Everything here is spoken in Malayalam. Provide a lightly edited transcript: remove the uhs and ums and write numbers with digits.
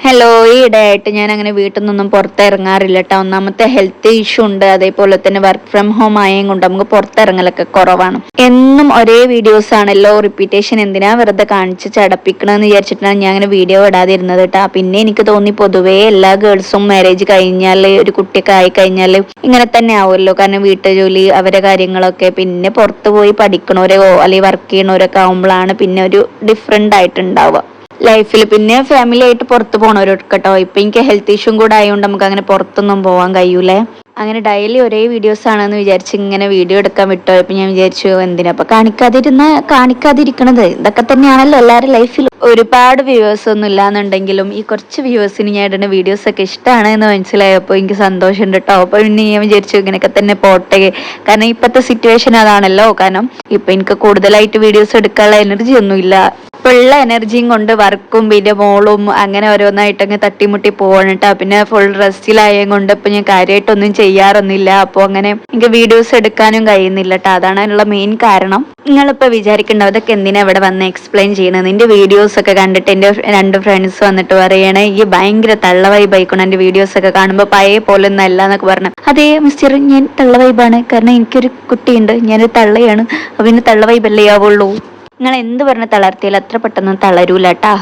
ഹലോ, ഈ ഇടയായിട്ട് ഞാൻ അങ്ങനെ വീട്ടിൽ നിന്നൊന്നും പുറത്തിറങ്ങാറില്ല കേട്ടോ. ഒന്നാമത്തെ ഹെൽത്ത് ഇഷ്യൂ ഉണ്ട്, അതേപോലെ തന്നെ വർക്ക് ഫ്രം ഹോം ആയത് കൊണ്ട് നമുക്ക് പുറത്തിറങ്ങലൊക്കെ കുറവാണ്. എന്നും ഒരേ വീഡിയോസ് ആണല്ലോ, റിപ്പീറ്റേഷൻ എന്തിനാ വെറുതെ കാണിച്ച് ചടപ്പിക്കണമെന്ന് വിചാരിച്ചിട്ടാണ് ഞാൻ അങ്ങനെ വീഡിയോ ഇടാതിരുന്നത് കേട്ടോ. പിന്നെ എനിക്ക് തോന്നി പൊതുവേ എല്ലാ ഗേൾസും മാരേജ് കഴിഞ്ഞാൽ ഒരു കുട്ടിയൊക്കെ ആയി കഴിഞ്ഞാൽ ഇങ്ങനെ തന്നെ ആവുമല്ലോ. കാരണം വീട്ടു ജോലി, അവരെ കാര്യങ്ങളൊക്കെ, പിന്നെ പുറത്ത് പോയി പഠിക്കണവരോ അല്ലെങ്കിൽ വർക്ക് ചെയ്യണവരൊക്കെ ആവുമ്പോഴാണ് പിന്നെ ഒരു ഡിഫറെൻ്റ് ആയിട്ടുണ്ടാവുക ലൈഫിൽ. പിന്നെ ഫാമിലി ആയിട്ട് പുറത്ത് പോകണവരൊക്കെ കേട്ടോ. ഇപ്പൊ എനിക്ക് ഹെൽത്ത് ഇഷ്യൂ കൂടെ ആയതുകൊണ്ട് നമുക്ക് അങ്ങനെ പുറത്തൊന്നും പോകാൻ കഴിയൂലേ. അങ്ങനെ ഡെയിലി ഒരേ വീഡിയോസ് ആണെന്ന് വിചാരിച്ച് ഇങ്ങനെ വീഡിയോ എടുക്കാൻ വിട്ടുപോയപ്പോ ഞാൻ വിചാരിച്ചു എന്തിനാ അപ്പൊ കാണിക്കാതിരിക്കണത്, ഇതൊക്കെ തന്നെയാണല്ലോ എല്ലാവരും ലൈഫിൽ. ഒരുപാട് വ്യൂവേഴ്സ് ഒന്നും ഇല്ലാന്നുണ്ടെങ്കിലും ഈ കുറച്ച് വ്യൂവേഴ്സിന് ഞാൻ ഇടുന്ന വീഡിയോസ് ഒക്കെ ഇഷ്ടമാണ് എന്ന് മനസ്സിലായപ്പോൾ എനിക്ക് സന്തോഷമുണ്ട് കേട്ടോ. അപ്പൊ പിന്നെ ഞാൻ വിചാരിച്ചു ഇങ്ങനെയൊക്കെ തന്നെ പോട്ടെ, കാരണം ഇപ്പോഴത്തെ സിറ്റുവേഷൻ അതാണല്ലോ. കാരണം ഇപ്പൊ എനിക്ക് കൂടുതലായിട്ട് വീഡിയോസ് എടുക്കാനുള്ള എനർജി ഒന്നും ഇല്ല. ഉള്ള എനർജിയും കൊണ്ട് വർക്കും പിന്നെ മോളും അങ്ങനെ ഓരോന്നായിട്ടങ്ങ് തട്ടിമുട്ടി പോവാണ് കേട്ടോ. പിന്നെ ഫുൾ റെസ്റ്റിലായത് കൊണ്ട് ഇപ്പൊ ഞാൻ കാര്യമായിട്ടൊന്നും ചെയ്യാറൊന്നുമില്ല. അപ്പോൾ അങ്ങനെ എനിക്ക് വീഡിയോസ് എടുക്കാനും കഴിയുന്നില്ല കേട്ടോ. അതാണ് അതിനുള്ള മെയിൻ കാരണം. നിങ്ങളിപ്പോൾ വിചാരിക്കേണ്ടത് അതൊക്കെ എന്തിനാ ഇവിടെ വന്ന് എക്സ്പ്ലെയിൻ ചെയ്യണത്? നിന്റെ വീഡിയോസ് ഒക്കെ കണ്ടിട്ട് എൻ്റെ 2 ഫ്രണ്ട്സ് വന്നിട്ട് പറയണേ ഈ ഭയങ്കര തള്ള വൈബായിക്കണം, എൻ്റെ വീഡിയോസ് ഒക്കെ കാണുമ്പോൾ പഴയ പോലെ ഒന്നും അല്ല എന്നൊക്കെ പറഞ്ഞു. അതേ മിസ്റ്റർ, ഞാൻ തള്ള വൈബാണ്, കാരണം എനിക്കൊരു കുട്ടിയുണ്ട്, ഞാനൊരു തള്ളയാണ്. അപ്പൊ പിന്നെ തള്ള വൈബല്ലേ ആവുള്ളൂ. നിങ്ങൾ എന്ത് പറഞ്ഞ തളർത്തിയാലും അത്ര പെട്ടെന്ന് തളരൂല ട്ടാ.